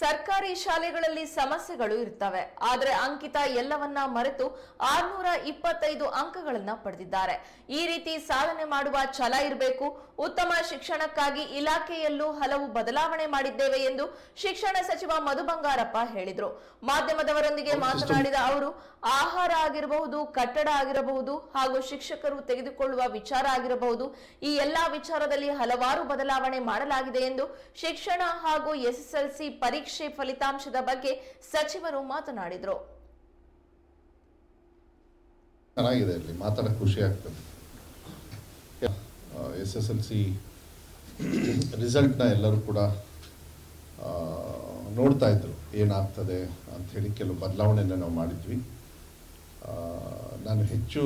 ಸರ್ಕಾರಿ ಶಾಲೆಗಳಲ್ಲಿ ಸಮಸ್ಯೆಗಳು ಇರ್ತವೆ. ಆದರೆ ಅಂಕಿತ ಎಲ್ಲವನ್ನ ಮರೆತು 625 ಅಂಕಗಳನ್ನ ಪಡೆದಿದ್ದಾರೆ. ಈ ರೀತಿ ಸಾಧನೆ ಮಾಡುವ ಛಲ ಇರಬೇಕು. ಉತ್ತಮ ಶಿಕ್ಷಣಕ್ಕಾಗಿ ಇಲಾಖೆಯಲ್ಲೂ ಹಲವು ಬದಲಾವಣೆ ಮಾಡಿದ್ದೇವೆ ಎಂದು ಶಿಕ್ಷಣ ಸಚಿವ ಮಧು ಬಂಗಾರಪ್ಪ ಹೇಳಿದರು. ಮಾಧ್ಯಮದವರೊಂದಿಗೆ ಮಾತನಾಡಿದ ಅವರು, ಆಹಾರ ಆಗಿರಬಹುದು, ಕಟ್ಟಡ ಆಗಿರಬಹುದು ಹಾಗೂ ಶಿಕ್ಷಕರು ತೆಗೆದುಕೊಳ್ಳುವ ವಿಚಾರ ಆಗಿರಬಹುದು, ಈ ಎಲ್ಲಾ ವಿಚಾರದಲ್ಲಿ ಹಲವಾರು ಬದಲಾವಣೆ ಮಾಡಲಾಗಿದೆ ಎಂದು ಶಿಕ್ಷಣ ಹಾಗೂ ಎಸ್ಎಸ್ಎಲ್ಸಿ ಪರೀಕ್ಷೆ ಫಲಿತಾಂಶದ ಬಗ್ಗೆ ಸಚಿವರು ಮಾತನಾಡಿದರು. ಚೆನ್ನಾಗಿದೆ, ಇಲ್ಲಿ ಮಾತಾಡಕ್ಕೆ ಖುಷಿ ಆಗ್ತದೆ. ಎಸ್ಎಸ್ಎಲ್ಸಿ ರಿಸಲ್ಟ್ನ ಎಲ್ಲರೂ ಕೂಡ ನೋಡ್ತಾ ಇದ್ರು, ಏನಾಗ್ತದೆ ಅಂಥೇಳಿ. ಕೆಲವು ಬದಲಾವಣೆಯನ್ನು ನಾವು ಮಾಡಿದ್ವಿ. ನಾನು ಹೆಚ್ಚು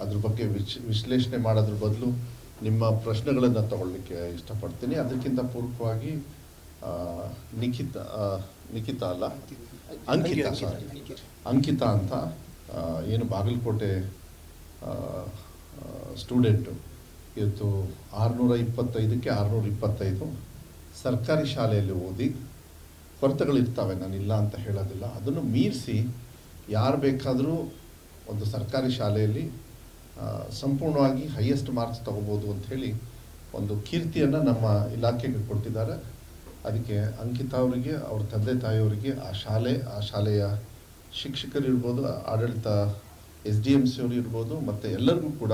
ಅದ್ರ ಬಗ್ಗೆ ವಿಶ್ಲೇಷಣೆ ಮಾಡೋದ್ರ ಬದಲು ನಿಮ್ಮ ಪ್ರಶ್ನೆಗಳನ್ನು ತಗೊಳ್ಳಿಕ್ಕೆ ಇಷ್ಟಪಡ್ತೀನಿ. ಅದಕ್ಕಿಂತ ಪೂರ್ವಕವಾಗಿ ಅಂಕಿತಾ ಅಂತ ಏನು ಬಾಗಲಕೋಟೆ ಸ್ಟೂಡೆಂಟು ಇವತ್ತು 625ಕ್ಕೆ 625 ಸರ್ಕಾರಿ ಶಾಲೆಯಲ್ಲಿ ಓದಿ, ಕೊರತೆಗಳಿರ್ತವೆ, ನಾನಿಲ್ಲ ಅಂತ ಹೇಳೋದಿಲ್ಲ, ಅದನ್ನು ಮೀರಿಸಿ ಯಾರು ಬೇಕಾದರೂ ಒಂದು ಸರ್ಕಾರಿ ಶಾಲೆಯಲ್ಲಿ ಸಂಪೂರ್ಣವಾಗಿ ಹೈಯೆಸ್ಟ್ ಮಾರ್ಕ್ಸ್ ತಗೋಬೋದು ಅಂಥೇಳಿ ಒಂದು ಕೀರ್ತಿಯನ್ನು ನಮ್ಮ ಇಲಾಖೆಗೆ ಕೊಟ್ಟಿದ್ದಾರೆ. ಅದಕ್ಕೆ ಅಂಕಿತಾ ಅವರಿಗೆ, ಅವ್ರ ತಂದೆ ತಾಯಿಯವರಿಗೆ, ಆ ಶಾಲೆಯ ಶಿಕ್ಷಕರಿರ್ಬೋದು, ಆಡಳಿತ SDMC ಅವರು ಇರ್ಬೋದು, ಮತ್ತು ಎಲ್ಲರಿಗೂ ಕೂಡ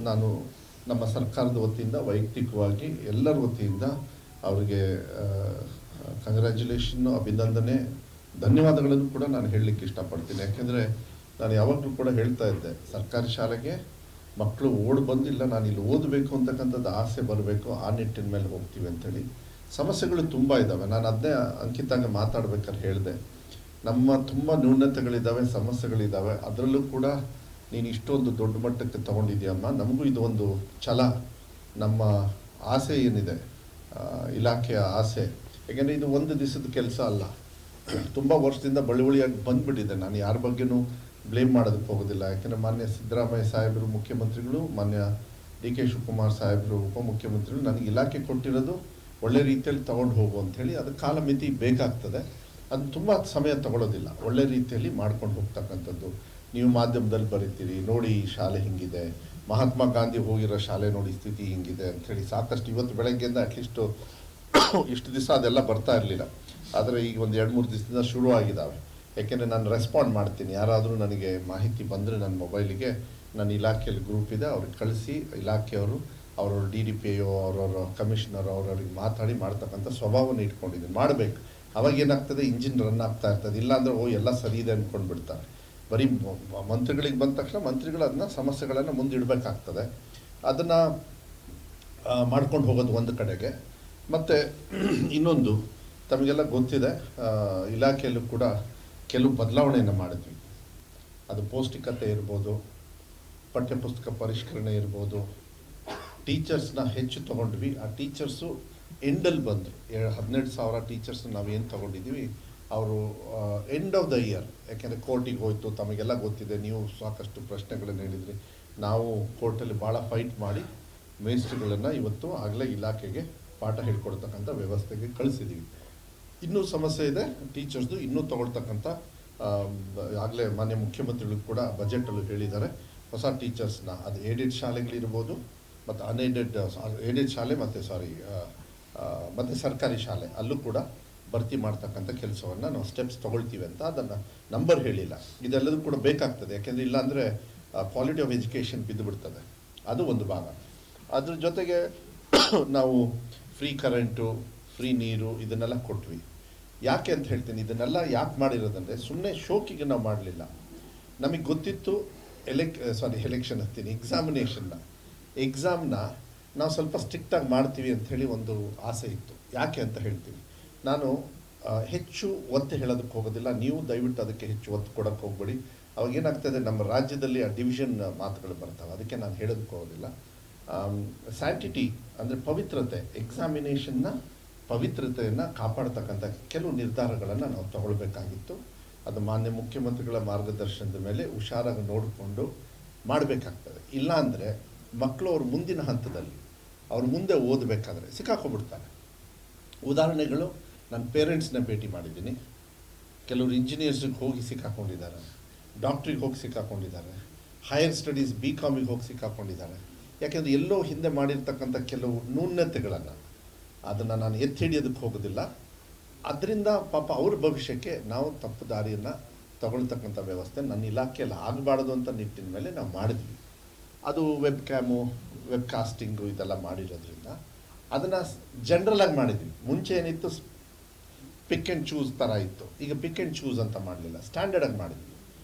ನಾನು ನಮ್ಮ ಸರ್ಕಾರದ ವತಿಯಿಂದ ವೈಯಕ್ತಿಕವಾಗಿ ಎಲ್ಲರ ವತಿಯಿಂದ ಅವರಿಗೆ ಕಂಗ್ರ್ಯಾಚುಲೇಷನ್ನು, ಅಭಿನಂದನೆ, ಧನ್ಯವಾದಗಳನ್ನು ಕೂಡ ನಾನು ಹೇಳಲಿಕ್ಕೆ ಇಷ್ಟಪಡ್ತೀನಿ. ಯಾಕೆಂದರೆ ನಾನು ಯಾವಾಗಲೂ ಕೂಡ ಹೇಳ್ತಾ ಇದ್ದೆ, ಸರ್ಕಾರಿ ಶಾಲೆಗೆ ಮಕ್ಕಳು ಬಂದಿಲ್ಲ, ನಾನು ಇಲ್ಲಿ ಓದಬೇಕು ಅಂತಕ್ಕಂಥದ್ದು ಆಸೆ ಬರಬೇಕು, ಆ ನಿಟ್ಟಿನ ಮೇಲೆ ಹೋಗ್ತೀವಿ ಅಂಥೇಳಿ. ಸಮಸ್ಯೆಗಳು ತುಂಬ ಇದ್ದಾವೆ. ನಾನು ಅದನ್ನೇ ಅಂಕಿತಾಗೆ ಮಾತಾಡ್ಬೇಕಾದ್ರೆ ಹೇಳಿದೆ, ನಮ್ಮ ತುಂಬ ನ್ಯೂನತೆಗಳಿದ್ದಾವೆ, ಸಮಸ್ಯೆಗಳಿದ್ದಾವೆ. ಅದರಲ್ಲೂ ಕೂಡ ನೀನು ಇಷ್ಟೊಂದು ದೊಡ್ಡ ಮಟ್ಟಕ್ಕೆ ತೊಗೊಂಡಿದ್ಯಮ್ಮ, ನಮಗೂ ಇದು ಒಂದು ಛಲ, ನಮ್ಮ ಆಸೆ ಏನಿದೆ, ಇಲಾಖೆಯ ಆಸೆ. ಯಾಕೆಂದರೆ ಇದು ಒಂದು ದಿವಸದ ಕೆಲಸ ಅಲ್ಲ, ತುಂಬ ವರ್ಷದಿಂದ ಬಳುವಳಿಯಾಗಿ ಬಂದುಬಿಟ್ಟಿದೆ. ನಾನು ಯಾರ ಬಗ್ಗೆನೂ ಬ್ಲೇಮ್ ಮಾಡೋದಕ್ಕೆ ಹೋಗೋದಿಲ್ಲ. ಯಾಕೆಂದರೆ ಮಾನ್ಯ ಸಿದ್ದರಾಮಯ್ಯ ಸಾಹೇಬರು ಮುಖ್ಯಮಂತ್ರಿಗಳು, ಮಾನ್ಯ DK ಶಿವಕುಮಾರ್ ಸಾಹೇಬರು ಉಪಮುಖ್ಯಮಂತ್ರಿಗಳು ನನಗೆ ಇಲಾಖೆ ಕೊಟ್ಟಿರೋದು ಒಳ್ಳೆ ರೀತಿಯಲ್ಲಿ ತೊಗೊಂಡು ಹೋಗು ಅಂಥೇಳಿ. ಅದಕ್ಕೆ ಕಾಲಮಿತಿ ಬೇಕಾಗ್ತದೆ, ಅದು ತುಂಬ ಸಮಯ ತಗೊಳ್ಳೋದಿಲ್ಲ. ಒಳ್ಳೆ ರೀತಿಯಲ್ಲಿ ಮಾಡ್ಕೊಂಡು ಹೋಗ್ತಕ್ಕಂಥದ್ದು. ನೀವು ಮಾಧ್ಯಮದಲ್ಲಿ ಬರೀತೀರಿ, ನೋಡಿ ಈ ಶಾಲೆ ಹಿಂಗಿದೆ, ಮಹಾತ್ಮ ಗಾಂಧಿ ಹೋಗಿರೋ ಶಾಲೆ ನೋಡಿ ಸ್ಥಿತಿ ಹಿಂಗಿದೆ ಅಂಥೇಳಿ ಸಾಕಷ್ಟು. ಇವತ್ತು ಬೆಳಗ್ಗೆಯಿಂದ ಅಟ್ಲೀಸ್ಟು ಇಷ್ಟು ದಿವಸ ಅದೆಲ್ಲ ಬರ್ತಾ ಇರಲಿಲ್ಲ, ಆದರೆ ಈಗ ಒಂದು 2-3 ದಿವಸದಿಂದ ಶುರು ಆಗಿದ್ದಾವೆ. ಯಾಕೆಂದರೆ ನಾನು ರೆಸ್ಪಾಂಡ್ ಮಾಡ್ತೀನಿ, ಯಾರಾದರೂ ನನಗೆ ಮಾಹಿತಿ ಬಂದರೆ ನನ್ನ ಮೊಬೈಲಿಗೆ, ನನ್ನ ಇಲಾಖೆಯಲ್ಲಿ ಗ್ರೂಪ್ ಇದೆ, ಅವ್ರಿಗೆ ಕಳಿಸಿ ಇಲಾಖೆಯವರು ಅವ್ರವ್ರ DDPO ಅವ್ರವ್ರ ಕಮಿಷನರ್ ಅವ್ರವ್ರಿಗೆ ಮಾತಾಡಿ ಮಾಡ್ತಕ್ಕಂಥ ಸ್ವಭಾವನ ಇಟ್ಕೊಂಡಿದ್ದೀನಿ. ಮಾಡಬೇಕು, ಅವಾಗ ಏನಾಗ್ತದೆ, ಇಂಜಿನ್ ರನ್ ಆಗ್ತಾ ಇರ್ತದೆ. ಇಲ್ಲಾಂದರೆ ಎಲ್ಲ ಸರಿ ಇದೆ ಅಂದ್ಕೊಂಡು ಬಿಡ್ತಾರೆ. ಬರೀ ಮಂತ್ರಿಗಳಿಗೆ ಬಂದ ತಕ್ಷಣ ಮಂತ್ರಿಗಳು ಅದನ್ನ ಸಮಸ್ಯೆಗಳನ್ನು ಮುಂದಿಡಬೇಕಾಗ್ತದೆ. ಅದನ್ನು ಮಾಡ್ಕೊಂಡು ಹೋಗೋದು ಒಂದು ಕಡೆಗೆ. ಮತ್ತು ಇನ್ನೊಂದು, ತಮಗೆಲ್ಲ ಗೊತ್ತಿದೆ, ಇಲಾಖೆಯಲ್ಲೂ ಕೂಡ ಕೆಲವು ಬದಲಾವಣೆಯನ್ನು ಮಾಡಿದ್ವಿ. ಅದು ಪೌಷ್ಟಿಕತೆ ಇರ್ಬೋದು, ಪಠ್ಯಪುಸ್ತಕ ಪರಿಷ್ಕರಣೆ ಇರ್ಬೋದು, ಟೀಚರ್ಸ್ನ ಹೆಚ್ಚು ತೊಗೊಂಡ್ವಿ. ಆ ಟೀಚರ್ಸು ಎಂಡಲ್ಲಿ ಬಂದರು. 12,000 ಟೀಚರ್ಸ್ ನಾವೇನು ತೊಗೊಂಡಿದ್ದೀವಿ, ಅವರು ಎಂಡ್ ಆಫ್ ದ ಇಯರ್, ಯಾಕೆಂದರೆ ಕೋರ್ಟಿಗೆ ಹೋಯಿತು, ತಮಗೆಲ್ಲ ಗೊತ್ತಿದೆ, ನೀವು ಸಾಕಷ್ಟು ಪ್ರಶ್ನೆಗಳನ್ನು ಹೇಳಿದ್ರಿ. ನಾವು ಕೋರ್ಟಲ್ಲಿ ಭಾಳ ಫೈಟ್ ಮಾಡಿ ಮೇಸ್ಟ್ರುಗಳನ್ನು ಇವತ್ತು ಆಗಲೇ ಇಲಾಖೆಗೆ ಪಾಠ ಹೇಳ್ಕೊಡ್ತಕ್ಕಂಥ ವ್ಯವಸ್ಥೆಗೆ ಕಳಿಸಿದ್ದೀವಿ. ಇನ್ನೂ ಸಮಸ್ಯೆ ಇದೆ ಟೀಚರ್ಸ್ದು, ಇನ್ನೂ ತೊಗೊಳ್ತಕ್ಕಂಥ. ಆಗಲೇ ಮಾನ್ಯ ಮುಖ್ಯಮಂತ್ರಿಗಳು ಕೂಡ ಬಜೆಟಲ್ಲೂ ಹೇಳಿದ್ದಾರೆ, ಹೊಸ ಟೀಚರ್ಸ್ನ ಅದು ಏಡೆಡ್ ಶಾಲೆಗಳಿರ್ಬೋದು ಮತ್ತು ಏಡೆಡ್ ಶಾಲೆ ಮತ್ತು ಸರ್ಕಾರಿ ಶಾಲೆ ಅಲ್ಲೂ ಕೂಡ ಭರ್ತಿ ಮಾಡ್ತಕ್ಕಂಥ ಕೆಲಸವನ್ನು ನಾವು ಸ್ಟೆಪ್ಸ್ ತೊಗೊಳ್ತೀವಿ ಅಂತ. ಅದನ್ನು ನಂಬರ್ ಹೇಳಿಲ್ಲ, ಇದೆಲ್ಲದೂ ಕೂಡ ಬೇಕಾಗ್ತದೆ. ಯಾಕೆಂದರೆ ಇಲ್ಲಾಂದರೆ ಕ್ವಾಲಿಟಿ ಆಫ್ ಎಜುಕೇಷನ್ ಬಿದ್ದುಬಿಡ್ತದೆ. ಅದು ಒಂದು ಭಾಗ. ಅದ್ರ ಜೊತೆಗೆ ನಾವು ಫ್ರೀ ಕರೆಂಟು, ಫ್ರೀ ನೀರು ಇದನ್ನೆಲ್ಲ ಕೊಟ್ವಿ. ಯಾಕೆ ಅಂತ ಹೇಳ್ತೀನಿ, ಇದನ್ನೆಲ್ಲ ಯಾಕೆ ಮಾಡಿರೋದಂದರೆ ಸುಮ್ಮನೆ ಶೋಕಿಗೆ ನಾವು ಮಾಡಲಿಲ್ಲ. ನಮಗೆ ಗೊತ್ತಿತ್ತು ಎಕ್ಸಾಮ್ನ ನಾವು ಸ್ವಲ್ಪ ಸ್ಟ್ರಿಕ್ಟಾಗಿ ಮಾಡ್ತೀವಿ ಅಂಥೇಳಿ ಒಂದು ಆಸೆ ಇತ್ತು. ಯಾಕೆ ಅಂತ ಹೇಳ್ತೀವಿ, ನಾನು ಹೆಚ್ಚು ಒತ್ತು ಹೇಳೋದಕ್ಕೆ ಹೋಗೋದಿಲ್ಲ, ನೀವು ದಯವಿಟ್ಟು ಅದಕ್ಕೆ ಹೆಚ್ಚು ಒತ್ತು ಕೊಡೋಕ್ಕೆ ಹೋಗಬೇಡಿ. ಅವಾಗೇನಾಗ್ತದೆ, ನಮ್ಮ ರಾಜ್ಯದಲ್ಲಿ ಆ ಡಿವಿಷನ್ ಮಾತುಗಳು ಬರ್ತವೆ, ಅದಕ್ಕೆ ನಾನು ಹೇಳೋದಕ್ಕೆ ಹೋಗೋದಿಲ್ಲ. ಸ್ಯಾಂಟಿಟಿ ಅಂದರೆ ಪವಿತ್ರತೆ, ಎಕ್ಸಾಮಿನೇಷನ್ನ ಪವಿತ್ರತೆಯನ್ನು ಕಾಪಾಡ್ತಕ್ಕಂಥ ಕೆಲವು ನಿರ್ಧಾರಗಳನ್ನು ನಾವು ತಗೊಳ್ಬೇಕಾಗಿತ್ತು. ಅದು ಮಾನ್ಯ ಮುಖ್ಯಮಂತ್ರಿಗಳ ಮಾರ್ಗದರ್ಶನದ ಮೇಲೆ ಹುಷಾರಾಗಿ ನೋಡಿಕೊಂಡು ಮಾಡಬೇಕಾಗ್ತದೆ. ಇಲ್ಲಾಂದರೆ ಮಕ್ಕಳು ಅವ್ರ ಮುಂದಿನ ಹಂತದಲ್ಲಿ ಅವ್ರು ಮುಂದೆ ಓದಬೇಕಾದ್ರೆ ಸಿಕ್ಕಾಕೊಂಡ್ಬಿಡ್ತಾರೆ. ಉದಾಹರಣೆಗಳು ನನ್ನ ಪೇರೆಂಟ್ಸ್ನ ಭೇಟಿ ಮಾಡಿದ್ದೀನಿ. ಕೆಲವರು ಇಂಜಿನಿಯರ್ಸಿಗೆ ಹೋಗಿ ಸಿಕ್ಕಾಕೊಂಡಿದ್ದಾರೆ, ಡಾಕ್ಟ್ರಿಗೆ ಹೋಗಿ ಸಿಕ್ಕಾಕೊಂಡಿದ್ದಾರೆ, ಹೈಯರ್ ಸ್ಟಡೀಸ್ BComಗೆ ಹೋಗಿ ಸಿಕ್ಕಾಕೊಂಡಿದ್ದಾರೆ. ಯಾಕೆಂದರೆ ಎಲ್ಲೋ ಹಿಂದೆ ಮಾಡಿರ್ತಕ್ಕಂಥ ಕೆಲವು ನ್ಯೂನತೆಗಳನ್ನು ಅದನ್ನು ನಾನು ಎತ್ತಿ ಹಿಡಿಯೋದಕ್ಕೆ ಹೋಗೋದಿಲ್ಲ. ಅದರಿಂದ ಪಾಪ ಅವ್ರ ಭವಿಷ್ಯಕ್ಕೆ ನಾವು ತಪ್ಪು ದಾರಿಯನ್ನು ತಗೊಳ್ತಕ್ಕಂಥ ವ್ಯವಸ್ಥೆ ನನ್ನ ಇಲಾಖೆಯಲ್ಲಿ ಆಗಬಾರ್ದು ಅಂತ ನಿಟ್ಟಿನ ಮೇಲೆ ನಾವು ಮಾಡಿದ್ವಿ. ಅದು ವೆಬ್ ಕ್ಯಾಮು, ವೆಬ್ ಕಾಸ್ಟಿಂಗು ಇದೆಲ್ಲ ಮಾಡಿರೋದ್ರಿಂದ ಅದನ್ನು ಜನರಲಾಗಿ ಮಾಡಿದ್ವಿ. ಮುಂಚೆ ಏನಿತ್ತು ಪಿಕ್ ಆ್ಯಂಡ್ ಚೂಸ್ ಥರ ಇತ್ತು, ಈಗ ಪಿಕ್ ಆ್ಯಂಡ್ ಚೂಸ್ ಅಂತ ಮಾಡಲಿಲ್ಲ, ಸ್ಟ್ಯಾಂಡರ್ಡಾಗಿ ಮಾಡಿದ್ವಿ.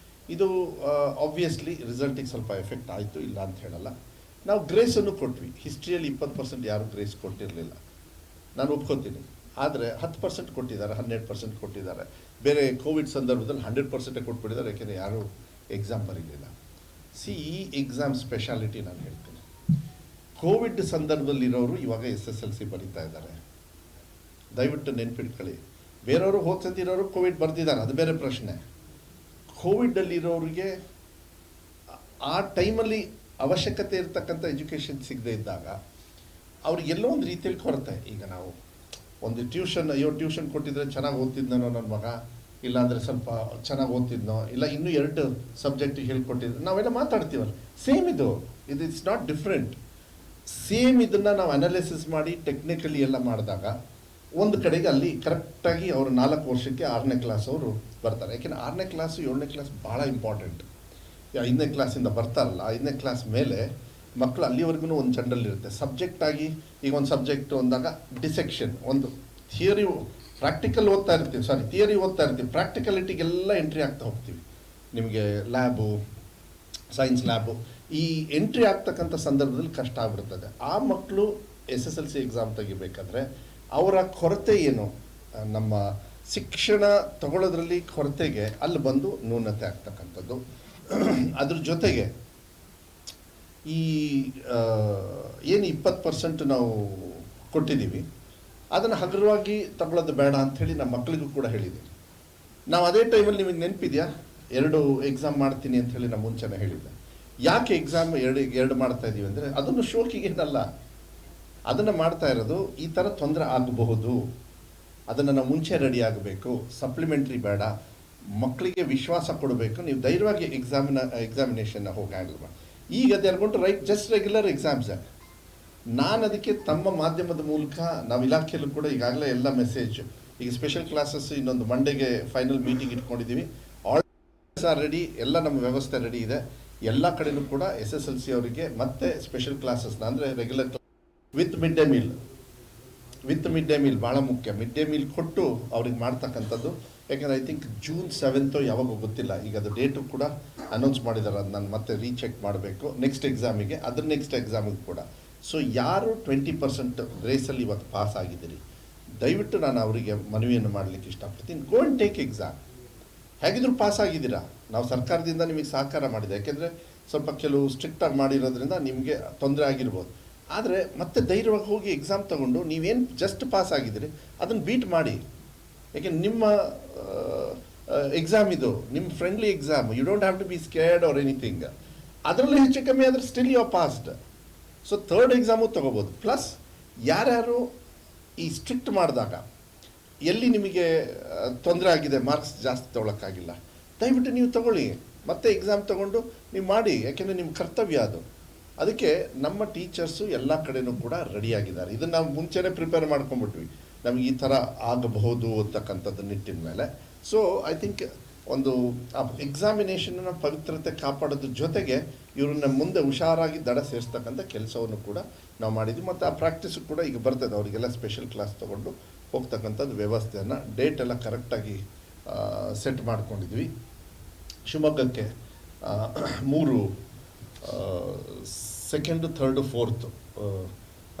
ಇದು ಆಬ್ವಿಯಸ್ಲಿ ರಿಸಲ್ಟಿಗೆ ಸ್ವಲ್ಪ ಎಫೆಕ್ಟ್ ಆಯಿತು, ಇಲ್ಲ ಅಂತ ಹೇಳಲ್ಲ. ನಾವು ಗ್ರೇಸನ್ನು ಕೊಟ್ವಿ. ಹಿಸ್ಟ್ರಿಯಲ್ಲಿ 20% ಯಾರೂ ಗ್ರೇಸ್ ಕೊಟ್ಟಿರಲಿಲ್ಲ, ನಾನು ಒಪ್ಕೊತೀನಿ. ಆದರೆ 10% ಕೊಟ್ಟಿದ್ದಾರೆ, 12% ಕೊಟ್ಟಿದ್ದಾರೆ. ಬೇರೆ ಕೋವಿಡ್ ಸಂದರ್ಭದಲ್ಲಿ 100% ಕೊಟ್ಬಿಟ್ಟಿದ್ದಾರೆ, ಯಾಕೆಂದರೆ ಯಾರೂ ಎಕ್ಸಾಮ್ ಬರೀಲಿಲ್ಲ. ಈ ಎಕ್ಸಾಮ್ ಸ್ಪೆಷಾಲಿಟಿ ನಾನು ಹೇಳ್ತೀನಿ. ಕೋವಿಡ್ ಸಂದರ್ಭದಲ್ಲಿರೋರು ಇವಾಗ SSLC ಬರೀತಾ ಇದ್ದಾರೆ. ದಯವಿಟ್ಟು ನೆನ್ಪಿಟ್ಕೊಳ್ಳಿ. ಬೇರೆಯವರು ಹೋಗ್ತಿರೋರು ಕೋವಿಡ್ ಬರ್ದಿದ್ದಾರೆ, ಅದು ಬೇರೆ ಪ್ರಶ್ನೆ. ಕೋವಿಡಲ್ಲಿರೋರಿಗೆ ಆ ಟೈಮಲ್ಲಿ ಅವಶ್ಯಕತೆ ಇರ್ತಕ್ಕಂಥ ಎಜುಕೇಷನ್ ಸಿಗದೇ ಇದ್ದಾಗ ಅವ್ರಿಗೆಲ್ಲೋ ಒಂದು ರೀತಿಯಲ್ಲಿ ಕೊರತೆ. ಈಗ ನಾವು ಒಂದು ಟ್ಯೂಷನ್ ಕೊಟ್ಟಿದ್ರೆ ಚೆನ್ನಾಗಿ ಓದ್ತಿದ್ನೋ ನನ್ನ ಮಗ, ಇಲ್ಲಾಂದರೆ ಸ್ವಲ್ಪ ಚೆನ್ನಾಗಿ ಓದ್ತಿದ್ನೋ, ಇಲ್ಲ ಇನ್ನೂ 2 ಸಬ್ಜೆಕ್ಟಿಗೆ ಹೇಳ್ಕೊಟ್ಟಿದ್ರು, ನಾವೆಲ್ಲ ಮಾತಾಡ್ತೀವಲ್ಲ. ಸೇಮ್ ಇದು ಇಟ್ಸ್ ನಾಟ್ ಡಿಫ್ರೆಂಟ್. ಸೇಮ್ ಇದನ್ನು ನಾವು ಅನಾಲಿಸಿಸ್ ಮಾಡಿ ಟೆಕ್ನಿಕಲಿ ಎಲ್ಲ ಮಾಡಿದಾಗ ಒಂದು ಕಡೆಗೆ ಅಲ್ಲಿ ಕರೆಕ್ಟಾಗಿ ಅವರು 4 ವರ್ಷಕ್ಕೆ 6ನೇ ಕ್ಲಾಸ್ ಅವರು ಬರ್ತಾರೆ. ಯಾಕೆಂದರೆ 6ನೇ ಕ್ಲಾಸು 7ನೇ ಕ್ಲಾಸ್ ಭಾಳ ಇಂಪಾರ್ಟೆಂಟ್. 5ನೇ ಕ್ಲಾಸಿಂದ ಬರ್ತಾರಲ್ಲ, 5ನೇ ಕ್ಲಾಸ್ ಮೇಲೆ ಮಕ್ಕಳು ಅಲ್ಲಿವರೆಗೂ ಒಂದು ಜನರಲ್ಲಿರುತ್ತೆ. ಸಬ್ಜೆಕ್ಟಾಗಿ ಈಗ ಒಂದು ಸಬ್ಜೆಕ್ಟು ಅಂದಾಗ ಡಿಸೆಕ್ಷನ್, ಒಂದು ಥಿಯರಿ ಪ್ರಾಕ್ಟಿಕಲ್ ಓದ್ತಾ ಇರ್ತೀವಿ, ಥಿಯರಿ ಓದ್ತಾ ಇರ್ತೀವಿ, ಪ್ರಾಕ್ಟಿಕಲಿಟಿಗೆಲ್ಲ ಎಂಟ್ರಿ ಆಗ್ತಾ ಹೋಗ್ತೀವಿ. ನಿಮಗೆ ಲ್ಯಾಬು, ಸೈನ್ಸ್ ಲ್ಯಾಬು, ಈ ಎಂಟ್ರಿ ಆಗ್ತಕ್ಕಂಥ ಸಂದರ್ಭದಲ್ಲಿ ಕಷ್ಟ ಆಗ್ಬಿಡ್ತದೆ. ಆ ಮಕ್ಕಳು SSLC ಎಕ್ಸಾಮ್ ತೆಗಿಬೇಕಾದ್ರೆ ಅವರ ಕೊರತೆ ಏನು, ನಮ್ಮ ಶಿಕ್ಷಣ ತಗೊಳ್ಳೋದ್ರಲ್ಲಿ ಕೊರತೆಗೆ ಅಲ್ಲಿ ಬಂದು ನ್ಯೂನತೆ ಆಗ್ತಕ್ಕಂಥದ್ದು. ಅದ್ರ ಜೊತೆಗೆ ಈ ಏನು 20% ನಾವು ಕೊಟ್ಟಿದ್ದೀವಿ, ಅದನ್ನು ಹಗುರವಾಗಿ ತಗೊಳ್ಳೋದು ಬೇಡ ಅಂಥೇಳಿ ನಮ್ಮ ಮಕ್ಕಳಿಗೂ ಕೂಡ ಹೇಳಿದ್ದೀವಿ. ನಾವು ಅದೇ ಟೈಮಲ್ಲಿ ನಿಮಗೆ ನೆನಪಿದೆಯಾ, 2 ಎಕ್ಸಾಮ್ ಮಾಡ್ತೀನಿ ಅಂಥೇಳಿ ನಾನು ಮುಂಚೆನೇ ಹೇಳಿದ್ದೆ. ಯಾಕೆ ಎಕ್ಸಾಮ್ ಎರಡು ಮಾಡ್ತಾ ಇದ್ದೀವಿ ಅಂದರೆ ಅದನ್ನು ಶೋಕಿಗೇನಲ್ಲ, ಅದನ್ನು ಮಾಡ್ತಾ ಇರೋದು ಈ ಥರ ತೊಂದರೆ ಆಗಬಹುದು, ಅದನ್ನು ನಾವು ಮುಂಚೆ ರೆಡಿ ಆಗಬೇಕು. ಸಪ್ಲಿಮೆಂಟ್ರಿ ಬೇಡ, ಮಕ್ಕಳಿಗೆ ವಿಶ್ವಾಸ ಕೊಡಬೇಕು, ನೀವು ಧೈರ್ಯವಾಗಿ ಎಕ್ಸಾಮಿನೇಷನ್ನ ಹೋಗಿ ಹ್ಯಾಂಡಲ್ ಮಾಡಿ. ಈಗ they are going to write just regular exams. ನಾನು ಅದಕ್ಕೆ ತಮ್ಮ ಮಾಧ್ಯಮದ ಮೂಲಕ ನಾವು ಇಲಾಖೆಯಲ್ಲೂ ಕೂಡ ಈಗಾಗಲೇ ಎಲ್ಲ ಮೆಸೇಜ್, ಈಗ ಸ್ಪೆಷಲ್ ಕ್ಲಾಸಸ್ ಇನ್ನೊಂದು ಮಂಡೇಗೆ ಫೈನಲ್ ಮೀಟಿಂಗ್ ಇಟ್ಕೊಂಡಿದ್ದೀವಿ. ಆಲ್ ಆರ್ ರೆಡಿ, ಎಲ್ಲ ನಮ್ಮ ವ್ಯವಸ್ಥೆ ರೆಡಿ ಇದೆ. ಎಲ್ಲ ಕಡೆಯೂ ಕೂಡ SSLC ಅವರಿಗೆ ಮತ್ತೆ ಸ್ಪೆಷಲ್ ಕ್ಲಾಸಸ್ನ ಅಂದರೆ regular with mid day meal ಭಾಳ ಮುಖ್ಯ. ಮಿಡ್ ಡೇ ಮೀಲ್ ಕೊಟ್ಟು ಅವ್ರಿಗೆ ಮಾಡ್ತಕ್ಕಂಥದ್ದು. ಯಾಕೆಂದರೆ ಐ ಥಿಂಕ್ June 7 ಯಾವಾಗೋ ಗೊತ್ತಿಲ್ಲ, ಈಗ ಅದು ಡೇಟು ಕೂಡ ಅನೌನ್ಸ್ ಮಾಡಿದ್ದಾರೆ. ಅದು ನಾನು ಮತ್ತೆ ರೀಚೆಕ್ ಮಾಡಬೇಕು ನೆಕ್ಸ್ಟ್ ಎಕ್ಸಾಮಿಗೆ, ಅದ್ರ ನೆಕ್ಸ್ಟ್ ಎಕ್ಸಾಮಿಗೆ ಕೂಡ. ಸೊ ಯಾರು 20% ರೇಸಲ್ಲಿ ಇವತ್ತು ಪಾಸ್ ಆಗಿದ್ದೀರಿ, ದಯವಿಟ್ಟು ನಾನು ಅವರಿಗೆ ಮನವಿಯನ್ನು ಮಾಡಲಿಕ್ಕೆ ಇಷ್ಟಪಡ್ತೀನಿ. Go and take exam. ಹೇಗಿದ್ರು ಪಾಸ್ ಆಗಿದ್ದೀರಾ, ನಾವು ಸರ್ಕಾರದಿಂದ ನಿಮಗೆ ಸಹಕಾರ ಮಾಡಿದೆ. ಯಾಕೆಂದರೆ ಸ್ವಲ್ಪ ಕೆಲವು ಸ್ಟ್ರಿಕ್ಟಾಗಿ ಮಾಡಿರೋದ್ರಿಂದ ನಿಮಗೆ ತೊಂದರೆ ಆಗಿರ್ಬೋದು. ಆದರೆ ಮತ್ತೆ ಧೈರ್ಯವಾಗಿ ಹೋಗಿ ಎಕ್ಸಾಮ್ ತೊಗೊಂಡು ನೀವೇನು ಜಸ್ಟ್ ಪಾಸ್ ಆಗಿದ್ದೀರಿ ಅದನ್ನು ಬೀಟ್ ಮಾಡಿ. ಯಾಕೆ ನಿಮ್ಮ ಎಕ್ಸಾಮ್ ಇದು ನಿಮ್ಮ friendly exam, you don't have to be scared or anything. ಅದರಲ್ಲಿ ಹೆಚ್ಚು ಕಮ್ಮಿ ಆದರೆ still you are passed. So 3rd exam ತೊಗೋಬೋದು. ಪ್ಲಸ್ ಯಾರ್ಯಾರು ಈ ಸ್ಟ್ರಿಕ್ಟ್ ಮಾಡಿದಾಗ ಎಲ್ಲಿ ನಿಮಗೆ ತೊಂದರೆ ಆಗಿದೆ, ಮಾರ್ಕ್ಸ್ ಜಾಸ್ತಿ ತೊಗೊಳಕ್ಕಾಗಿಲ್ಲ, ದಯವಿಟ್ಟು ನೀವು ತಗೊಳ್ಳಿ, ಮತ್ತೆ ಎಕ್ಸಾಮ್ ತೊಗೊಂಡು ನೀವು ಮಾಡಿ. ಯಾಕೆಂದರೆ ನಿಮ್ಮ ಕರ್ತವ್ಯ ಅದು. ಅದಕ್ಕೆ ನಮ್ಮ ಟೀಚರ್ಸು ಎಲ್ಲ ಕಡೆಯೂ ಕೂಡ ರೆಡಿಯಾಗಿದ್ದಾರೆ. ಇದನ್ನು ನಾವು ಮುಂಚೆನೇ ಪ್ರಿಪೇರ್ ಮಾಡ್ಕೊಂಡ್ಬಿಟ್ವಿ, ನಮಗೆ ಈ ಥರ ಆಗಬಹುದು ಅಂತಕ್ಕಂಥದ್ದು ನಿಟ್ಟಿನ ಮೇಲೆ. ಸೊ ಐ ಥಿಂಕ್ ಒಂದು ಎಕ್ಸಾಮಿನೇಷನ್ನ ಪವಿತ್ರತೆ ಕಾಪಾಡೋದ್ರ ಜೊತೆಗೆ ಇವ್ರನ್ನ ಮುಂದೆ ಹುಷಾರಾಗಿ ದಡ ಸೇರಿಸ್ತಕ್ಕಂಥ ಕೆಲಸವನ್ನು ಕೂಡ ನಾವು ಮಾಡಿದ್ವಿ. ಮತ್ತು ಆ ಪ್ರಾಕ್ಟೀಸು ಕೂಡ ಈಗ ಬರ್ತದೆ. ಅವರಿಗೆಲ್ಲ ಸ್ಪೆಷಲ್ ಕ್ಲಾಸ್ ತೊಗೊಂಡು ಹೋಗ್ತಕ್ಕಂಥದ್ದು ವ್ಯವಸ್ಥೆಯನ್ನು ಡೇಟ್ ಎಲ್ಲ ಕರೆಕ್ಟಾಗಿ ಸೆಟ್ ಮಾಡ್ಕೊಂಡಿದ್ವಿ. ಶಿವಮೊಗ್ಗಕ್ಕೆ 3 2nd, 3rd, 4th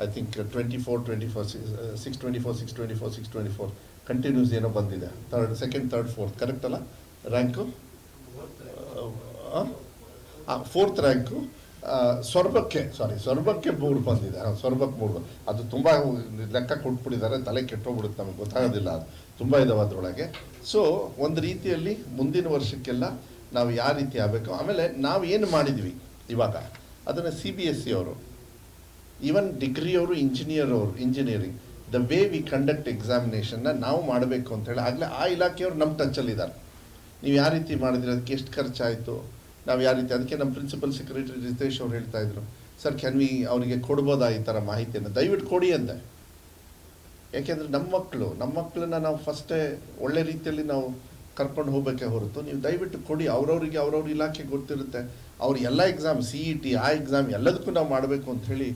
I think 624 continuous ಏನೋ ಬಂದಿದೆ. 2nd, 3rd, 4th ಕರೆಕ್ಟ್ ಅಲ್ಲ ರ್ಯಾಂಕು? 4th rank. ಸೊರಬಕ್ಕೆ 3 ಬಂದಿದೆ. ಸೊರಬಕ್ಕೆ 3 ಅದು ತುಂಬ ಲೆಕ್ಕ ಕೊಟ್ಬಿಟ್ಟಿದ್ದಾರೆ, ತಲೆ ಕೆಟ್ಟೋಗ್ಬಿಡುತ್ತೆ, ನಮಗೆ ಗೊತ್ತಾಗೋದಿಲ್ಲ. ಅದು ತುಂಬ ಇದಾವೆ ಅದರೊಳಗೆ. ಸೊ ಒಂದು ರೀತಿಯಲ್ಲಿ ಮುಂದಿನ ವರ್ಷಕ್ಕೆಲ್ಲ ನಾವು ಯಾವ ರೀತಿ ಆಗಬೇಕು. ಆಮೇಲೆ ನಾವು ಏನು ಮಾಡಿದ್ವಿ ಇವಾಗ ಅದನ್ನು CBSE ಅವರು, ಈವನ್ ಡಿಗ್ರಿಯವರು, engineering the way we conduct ಎಕ್ಸಾಮಿನೇಷನ್ನ ನಾವು ಮಾಡಬೇಕು ಅಂತೇಳಿ ಆಗಲೇ ಆ ಇಲಾಖೆಯವರು ನಮ್ಮ ಟಚ್ಚಲ್ಲಿದ್ದಾರೆ. ನೀವು ಯಾವ ರೀತಿ ಮಾಡಿದ್ರಿ, ಅದಕ್ಕೆ ಎಷ್ಟು ಖರ್ಚಾಯಿತು, ನಾವು ಯಾವ ರೀತಿ, ಅದಕ್ಕೆ ನಮ್ಮ ಪ್ರಿನ್ಸಿಪಲ್ ಸೆಕ್ರೆಟರಿ ರಿತೇಶ್ ಅವ್ರು ಹೇಳ್ತಾಯಿದ್ರು, ಸರ್ ಕ್ಯಾನ್ ವಿ ಅವರಿಗೆ ಕೊಡ್ಬೋದಾ ಈ ಥರ ಮಾಹಿತಿಯನ್ನು, ದಯವಿಟ್ಟು ಕೊಡಿ ಅಂದೆ. ಯಾಕೆಂದರೆ ನಮ್ಮ ಮಕ್ಕಳನ್ನ ನಾವು ಫಸ್ಟೇ ಒಳ್ಳೆ ರೀತಿಯಲ್ಲಿ ನಾವು ಕರ್ಕೊಂಡು ಹೋಗಬೇಕೇ ಹೊರತು ನೀವು ದಯವಿಟ್ಟು ಕೊಡಿ, ಅವ್ರವ್ರಿಗೆ ಅವ್ರವ್ರ ಇಲಾಖೆ ಗೊತ್ತಿರುತ್ತೆ. ಅವ್ರು ಎಲ್ಲ ಎಕ್ಸಾಮ್ CET ಆ ಎಕ್ಸಾಮ್ ಎಲ್ಲದಕ್ಕೂ ನಾವು ಮಾಡಬೇಕು ಅಂಥೇಳಿ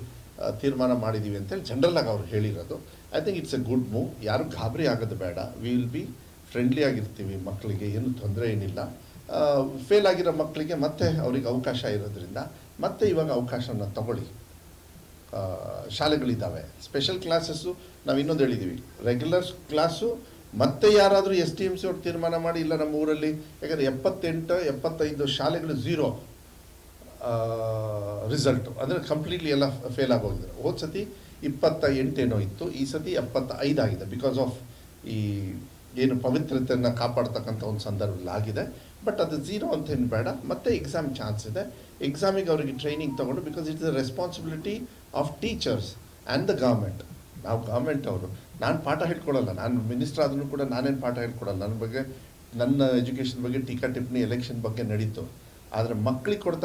ತೀರ್ಮಾನ ಮಾಡಿದ್ದೀವಿ ಅಂತೇಳಿ ಜನರಲ್ಲಾಗಿ ಅವ್ರು ಹೇಳಿರೋದು. I think it's A good move. ಯಾರು ಗಾಬರಿ ಆಗೋದು ಬೇಡ. ವಿ ವಿಲ್ ಬಿ ಫ್ರೆಂಡ್ಲಿ ಆಗಿರ್ತೀವಿ, ಮಕ್ಕಳಿಗೆ ಏನು ತೊಂದರೆ ಏನಿಲ್ಲ. ಫೇಲ್ ಆಗಿರೋ ಮಕ್ಕಳಿಗೆ ಮತ್ತೆ ಅವ್ರಿಗೆ ಅವಕಾಶ ಇರೋದ್ರಿಂದ ಮತ್ತೆ ಇವಾಗ ಅವಕಾಶನ ತಗೊಳ್ಳಿ. ಶಾಲೆಗಳಿದ್ದಾವೆ, ಸ್ಪೆಷಲ್ ಕ್ಲಾಸಸ್ಸು ನಾವು ಇನ್ನೊಂದು ಹೇಳಿದ್ದೀವಿ, ರೆಗ್ಯುಲರ್ ಕ್ಲಾಸು ಮತ್ತೆ ಯಾರಾದರೂ STMC ಅವ್ರು ತೀರ್ಮಾನ ಮಾಡಿ, ಇಲ್ಲ ನಮ್ಮ ಊರಲ್ಲಿ ಯಾಕಂದರೆ 78-75 ಶಾಲೆಗಳು 0 ರಿಸಲ್ಟು, ಅಂದರೆ ಕಂಪ್ಲೀಟ್ಲಿ ಎಲ್ಲ ಫೇಲ್ ಆಗೋಗಿದ್ದಾರೆ. ಹೋದ ಸತಿ 28 ಏನೋ ಇತ್ತು, ಈ ಸತಿ 75 ಆಗಿದೆ. ಬಿಕಾಸ್ ಆಫ್ ಈ ಏನು ಪವಿತ್ರತೆಯನ್ನು ಕಾಪಾಡ್ತಕ್ಕಂಥ ಒಂದು ಸಂದರ್ಭದಲ್ಲಿ ಆಗಿದೆ. ಬಟ್ ಅದು 0 ಅಂತೇನು ಬೇಡ, ಮತ್ತೆ ಎಕ್ಸಾಮ್ ಚಾನ್ಸ್ ಇದೆ. ಎಕ್ಸಾಮಿಗೆ ಅವರಿಗೆ ಟ್ರೈನಿಂಗ್ ತೊಗೊಂಡು, because it's the responsibility of teachers and the government. ನಾವು ಗೌರ್ಮೆಂಟ್ ಅವರು, ನಾನು ಪಾಠ ಹೇಳ್ಕೊಡಲ್ಲ, ನಾನು ಮಿನಿಸ್ಟರ್ ಆದ್ರೂ ಕೂಡ ನಾನೇನು ಪಾಠ ಹೇಳ್ಕೊಡಲ್ಲ. ನನ್ನ ಎಜುಕೇಷನ್ ಬಗ್ಗೆ ಟೀಕಾ ಟಿಪ್ಪಣಿ ಎಲೆಕ್ಷನ್ ಬಗ್ಗೆ ನಡೀತು. ಆದರೆ ಮಕ್ಕಳಿಗೆ ಕೊಡ್ತಾ